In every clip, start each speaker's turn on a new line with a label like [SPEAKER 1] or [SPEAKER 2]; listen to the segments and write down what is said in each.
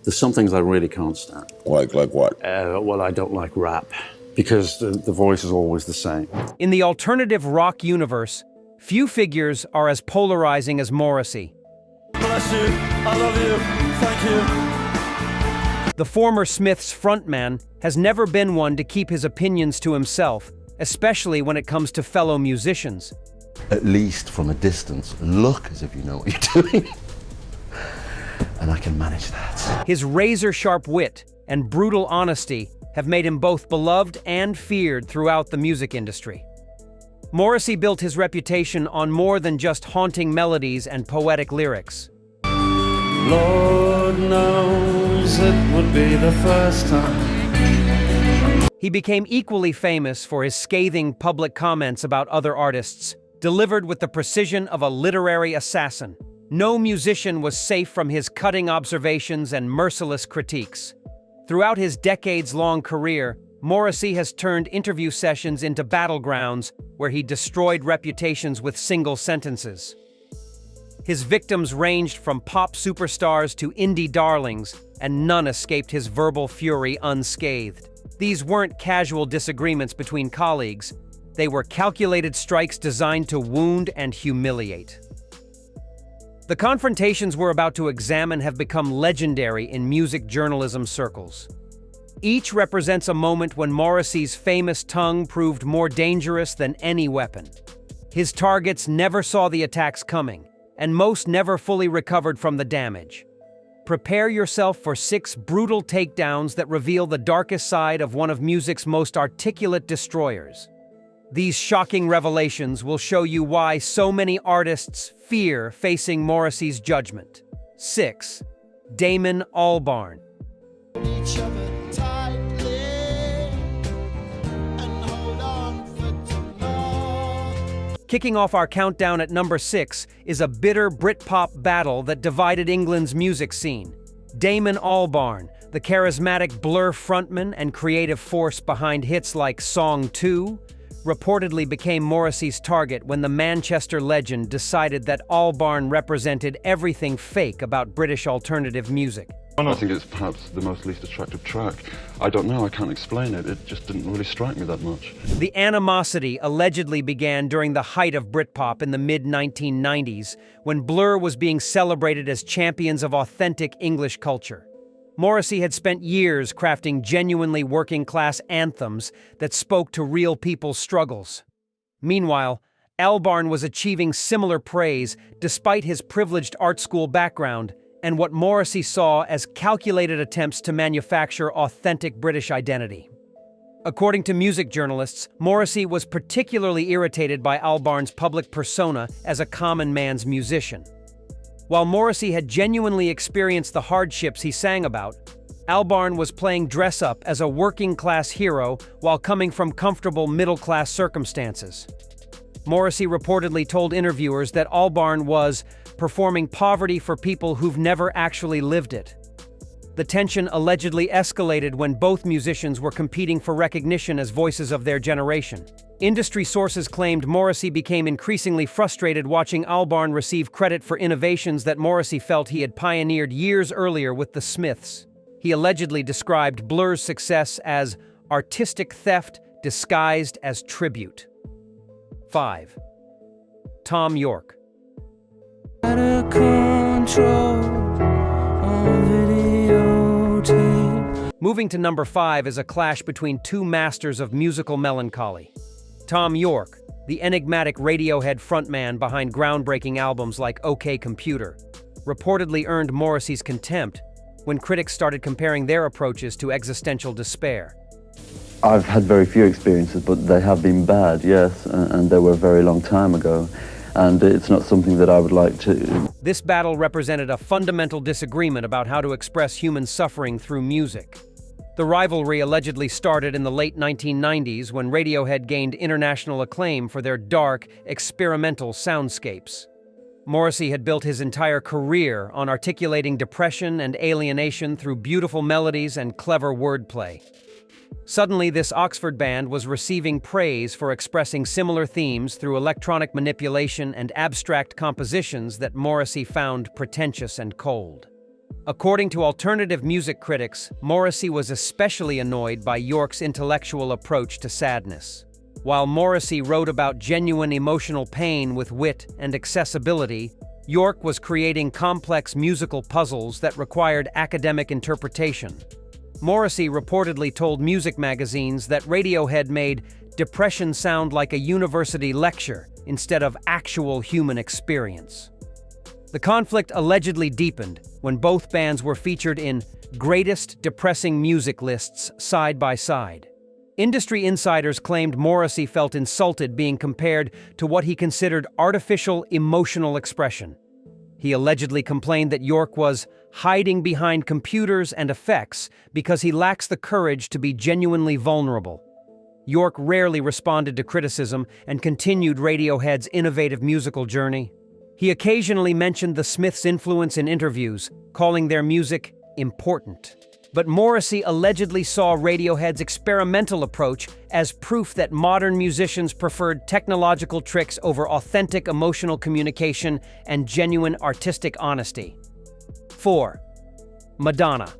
[SPEAKER 1] There's some things I really can't stand.
[SPEAKER 2] Like what?
[SPEAKER 1] Well, I don't like rap, because the voice is always the same.
[SPEAKER 3] In the alternative rock universe, few figures are as polarizing as Morrissey.
[SPEAKER 4] Bless you, I love you, thank you.
[SPEAKER 3] The former Smiths frontman has never been one to keep his opinions to himself, especially when it comes to fellow musicians.
[SPEAKER 5] At least from a distance, look as if you know what you're doing. And I can manage that.
[SPEAKER 3] His razor-sharp wit and brutal honesty have made him both beloved and feared throughout the music industry. Morrissey built his reputation on more than just haunting melodies and poetic lyrics.
[SPEAKER 4] Lord knows it would be the first time.
[SPEAKER 3] He became equally famous for his scathing public comments about other artists, delivered with the precision of a literary assassin. No musician was safe from his cutting observations and merciless critiques. Throughout his decades-long career, Morrissey has turned interview sessions into battlegrounds where he destroyed reputations with single sentences. His victims ranged from pop superstars to indie darlings, and none escaped his verbal fury unscathed. These weren't casual disagreements between colleagues. They were calculated strikes designed to wound and humiliate. The confrontations we're about to examine have become legendary in music journalism circles. Each represents a moment when Morrissey's famous tongue proved more dangerous than any weapon. His targets never saw the attacks coming, and most never fully recovered from the damage. Prepare yourself for 6 brutal takedowns that reveal the darkest side of one of music's most articulate destroyers. These shocking revelations will show you why so many artists fear facing Morrissey's judgment. 6. Damon Albarn. Kicking off our countdown at number 6 is a bitter Britpop battle that divided England's music scene. Damon Albarn, the charismatic Blur frontman and creative force behind hits like Song 2, reportedly became Morrissey's target when the Manchester legend decided that Albarn represented everything fake about British alternative music.
[SPEAKER 6] I think it's perhaps the most least attractive track. I don't know, I can't explain it. It just didn't really strike me that much.
[SPEAKER 3] The animosity allegedly began during the height of Britpop in the mid-1990s, when Blur was being celebrated as champions of authentic English culture. Morrissey had spent years crafting genuinely working-class anthems that spoke to real people's struggles. Meanwhile, Albarn was achieving similar praise despite his privileged art school background and what Morrissey saw as calculated attempts to manufacture authentic British identity. According to music journalists, Morrissey was particularly irritated by Albarn's public persona as a common man's musician. While Morrissey had genuinely experienced the hardships he sang about, Albarn was playing dress-up as a working-class hero while coming from comfortable middle-class circumstances. Morrissey reportedly told interviewers that Albarn was performing poverty for people who've never actually lived it. The tension allegedly escalated when both musicians were competing for recognition as voices of their generation. Industry sources claimed Morrissey became increasingly frustrated watching Albarn receive credit for innovations that Morrissey felt he had pioneered years earlier with the Smiths. He allegedly described Blur's success as artistic theft disguised as tribute. 5. Thom Yorke. Moving to number 5 is a clash between two masters of musical melancholy. Thom Yorke, the enigmatic Radiohead frontman behind groundbreaking albums like OK Computer, reportedly earned Morrissey's contempt when critics started comparing their approaches to existential despair.
[SPEAKER 7] I've had very few experiences, but they have been bad, yes, and they were a very long time ago. And it's not something that I would like to...
[SPEAKER 3] This battle represented a fundamental disagreement about how to express human suffering through music. The rivalry allegedly started in the late 1990s when Radiohead gained international acclaim for their dark, experimental soundscapes. Morrissey had built his entire career on articulating depression and alienation through beautiful melodies and clever wordplay. Suddenly, this Oxford band was receiving praise for expressing similar themes through electronic manipulation and abstract compositions that Morrissey found pretentious and cold. According to alternative music critics, Morrissey was especially annoyed by Yorke's intellectual approach to sadness. While Morrissey wrote about genuine emotional pain with wit and accessibility, Yorke was creating complex musical puzzles that required academic interpretation. Morrissey reportedly told music magazines that Radiohead made depression sound like a university lecture instead of actual human experience. The conflict allegedly deepened when both bands were featured in greatest depressing music lists side by side. Industry insiders claimed Morrissey felt insulted being compared to what he considered artificial emotional expression. He allegedly complained that Yorke was hiding behind computers and effects because he lacks the courage to be genuinely vulnerable. Yorke rarely responded to criticism and continued Radiohead's innovative musical journey. He occasionally mentioned the Smiths' influence in interviews, calling their music important. But Morrissey allegedly saw Radiohead's experimental approach as proof that modern musicians preferred technological tricks over authentic emotional communication and genuine artistic honesty. 4. Madonna.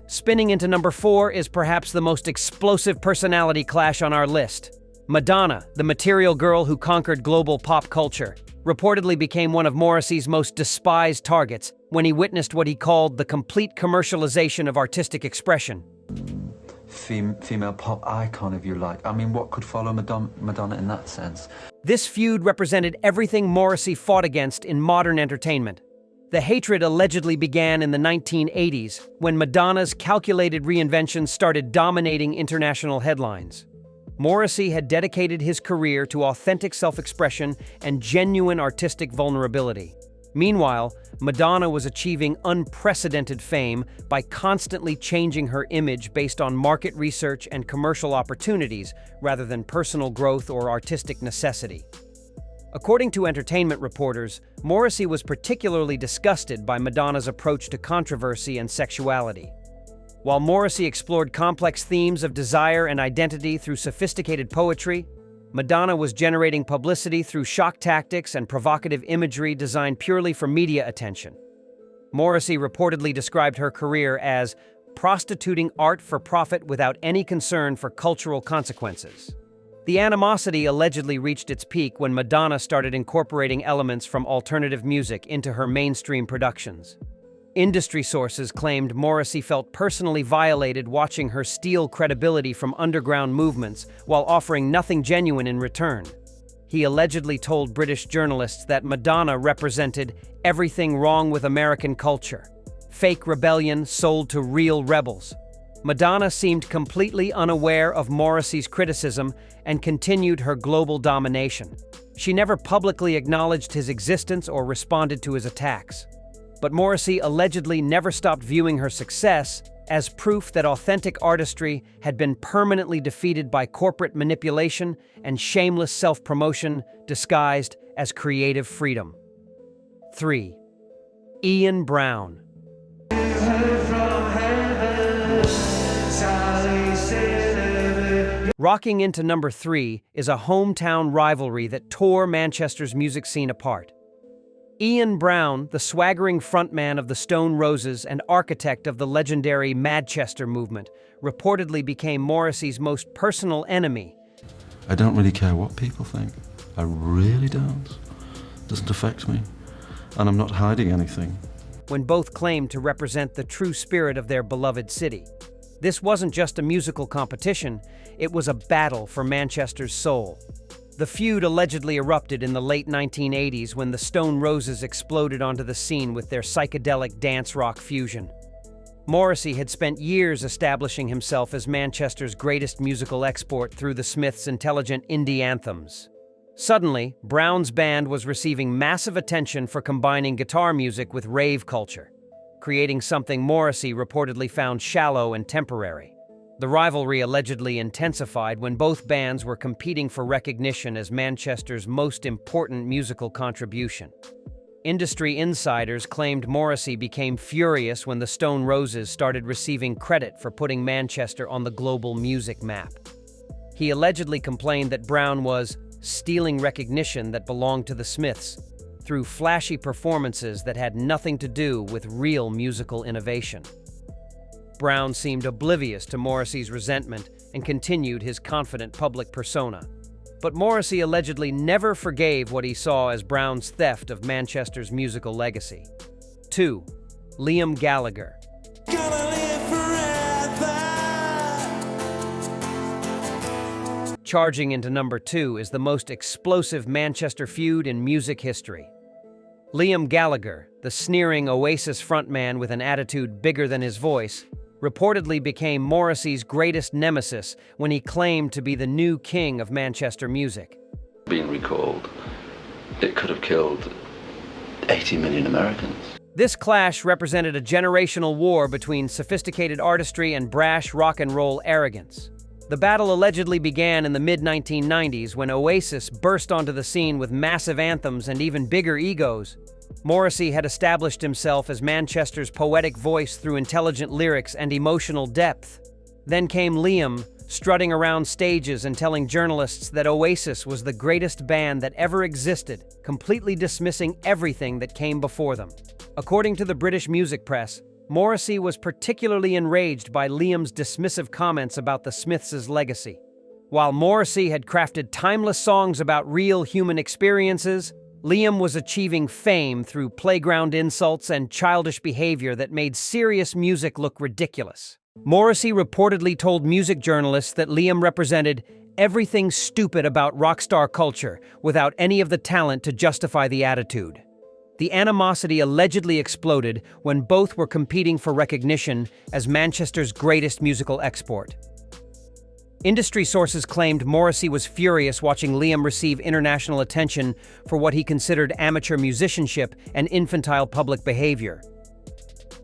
[SPEAKER 3] Spinning into number 4 is perhaps the most explosive personality clash on our list. Madonna, the material girl who conquered global pop culture, reportedly became one of Morrissey's most despised targets when he witnessed what he called the complete commercialization of artistic expression.
[SPEAKER 2] Female pop icon, if you like. I mean, what could follow Madonna in that sense?
[SPEAKER 3] This feud represented everything Morrissey fought against in modern entertainment. The hatred allegedly began in the 1980s, when Madonna's calculated reinventions started dominating international headlines. Morrissey had dedicated his career to authentic self-expression and genuine artistic vulnerability. Meanwhile, Madonna was achieving unprecedented fame by constantly changing her image based on market research and commercial opportunities rather than personal growth or artistic necessity. According to entertainment reporters, Morrissey was particularly disgusted by Madonna's approach to controversy and sexuality. While Morrissey explored complex themes of desire and identity through sophisticated poetry, Madonna was generating publicity through shock tactics and provocative imagery designed purely for media attention. Morrissey reportedly described her career as prostituting art for profit without any concern for cultural consequences. The animosity allegedly reached its peak when Madonna started incorporating elements from alternative music into her mainstream productions. Industry sources claimed Morrissey felt personally violated watching her steal credibility from underground movements while offering nothing genuine in return. He allegedly told British journalists that Madonna represented everything wrong with American culture, fake rebellion sold to real rebels. Madonna seemed completely unaware of Morrissey's criticism and continued her global domination. She never publicly acknowledged his existence or responded to his attacks. But Morrissey allegedly never stopped viewing her success as proof that authentic artistry had been permanently defeated by corporate manipulation and shameless self-promotion disguised as creative freedom. 3. Ian Brown. Rocking into number 3 is a hometown rivalry that tore Manchester's music scene apart. Ian Brown, the swaggering frontman of the Stone Roses and architect of the legendary Manchester movement, reportedly became Morrissey's most personal enemy.
[SPEAKER 5] I don't really care what people think. I really don't. It doesn't affect me. And I'm not hiding anything.
[SPEAKER 3] When both claimed to represent the true spirit of their beloved city. This wasn't just a musical competition, it was a battle for Manchester's soul. The feud allegedly erupted in the late 1980s when the Stone Roses exploded onto the scene with their psychedelic dance rock fusion. Morrissey had spent years establishing himself as Manchester's greatest musical export through the Smiths' intelligent indie anthems. Suddenly, Brown's band was receiving massive attention for combining guitar music with rave culture, creating something Morrissey reportedly found shallow and temporary. The rivalry allegedly intensified when both bands were competing for recognition as Manchester's most important musical contribution. Industry insiders claimed Morrissey became furious when the Stone Roses started receiving credit for putting Manchester on the global music map. He allegedly complained that Brown was stealing recognition that belonged to the Smiths through flashy performances that had nothing to do with real musical innovation. Brown seemed oblivious to Morrissey's resentment and continued his confident public persona. But Morrissey allegedly never forgave what he saw as Brown's theft of Manchester's musical legacy. 2. Liam Gallagher. Charging into number 2 is the most explosive Manchester feud in music history. Liam Gallagher, the sneering Oasis frontman with an attitude bigger than his voice, reportedly became Morrissey's greatest nemesis when he claimed to be the new king of Manchester music.
[SPEAKER 7] Being recalled, it could have killed 80 million Americans.
[SPEAKER 3] This clash represented a generational war between sophisticated artistry and brash rock and roll arrogance. The battle allegedly began in the mid-1990s when Oasis burst onto the scene with massive anthems and even bigger egos. Morrissey had established himself as Manchester's poetic voice through intelligent lyrics and emotional depth. Then came Liam, strutting around stages and telling journalists that Oasis was the greatest band that ever existed, completely dismissing everything that came before them. According to the British music press, Morrissey was particularly enraged by Liam's dismissive comments about the Smiths' legacy. While Morrissey had crafted timeless songs about real human experiences, Liam was achieving fame through playground insults and childish behavior that made serious music look ridiculous. Morrissey reportedly told music journalists that Liam represented everything stupid about rock star culture without any of the talent to justify the attitude. The animosity allegedly exploded when both were competing for recognition as Manchester's greatest musical export. Industry sources claimed Morrissey was furious watching Liam receive international attention for what he considered amateur musicianship and infantile public behavior.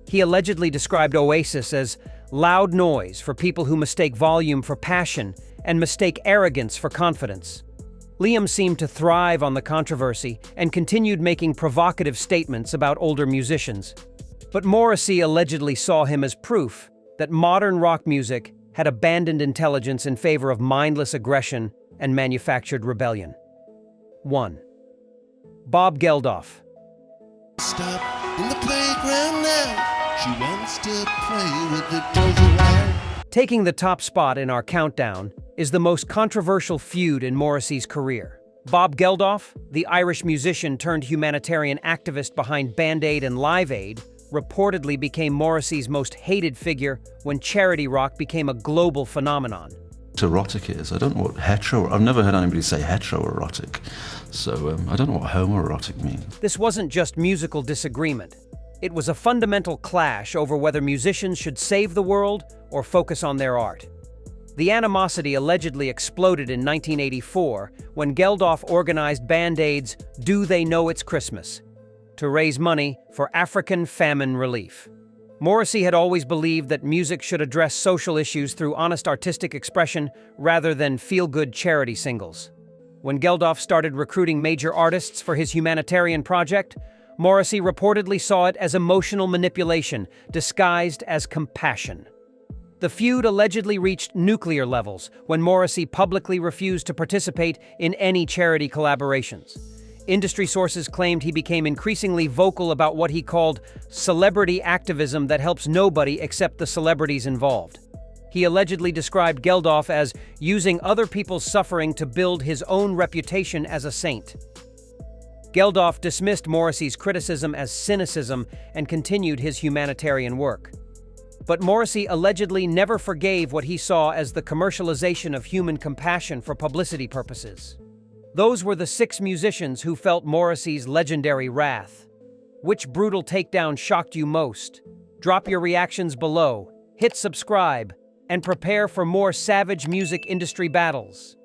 [SPEAKER 3] He allegedly described Oasis as loud noise for people who mistake volume for passion and mistake arrogance for confidence. Liam seemed to thrive on the controversy and continued making provocative statements about older musicians. But Morrissey allegedly saw him as proof that modern rock music had abandoned intelligence in favor of mindless aggression and manufactured rebellion. 1. Bob Geldof.
[SPEAKER 8] Stop in the playground now. She wants to play with the toys around.
[SPEAKER 3] Taking the top spot in our countdown is the most controversial feud in Morrissey's career. Bob Geldof, the Irish musician turned humanitarian activist behind Band Aid and Live Aid, reportedly became Morrissey's most hated figure when charity rock became a global phenomenon.
[SPEAKER 5] Erotic is, I don't know what I've never heard anybody say heteroerotic, so I don't know what homoerotic means.
[SPEAKER 3] This wasn't just musical disagreement. It was a fundamental clash over whether musicians should save the world or focus on their art. The animosity allegedly exploded in 1984 when Geldof organized Band Aid's Do They Know It's Christmas to raise money for African famine relief. Morrissey had always believed that music should address social issues through honest artistic expression rather than feel-good charity singles. When Geldof started recruiting major artists for his humanitarian project, Morrissey reportedly saw it as emotional manipulation disguised as compassion. The feud allegedly reached nuclear levels when Morrissey publicly refused to participate in any charity collaborations. Industry sources claimed he became increasingly vocal about what he called celebrity activism that helps nobody except the celebrities involved. He allegedly described Geldof as using other people's suffering to build his own reputation as a saint. Geldof dismissed Morrissey's criticism as cynicism and continued his humanitarian work. But Morrissey allegedly never forgave what he saw as the commercialization of human compassion for publicity purposes. Those were the 6 musicians who felt Morrissey's legendary wrath. Which brutal takedown shocked you most? Drop your reactions below, hit subscribe, and prepare for more savage music industry battles.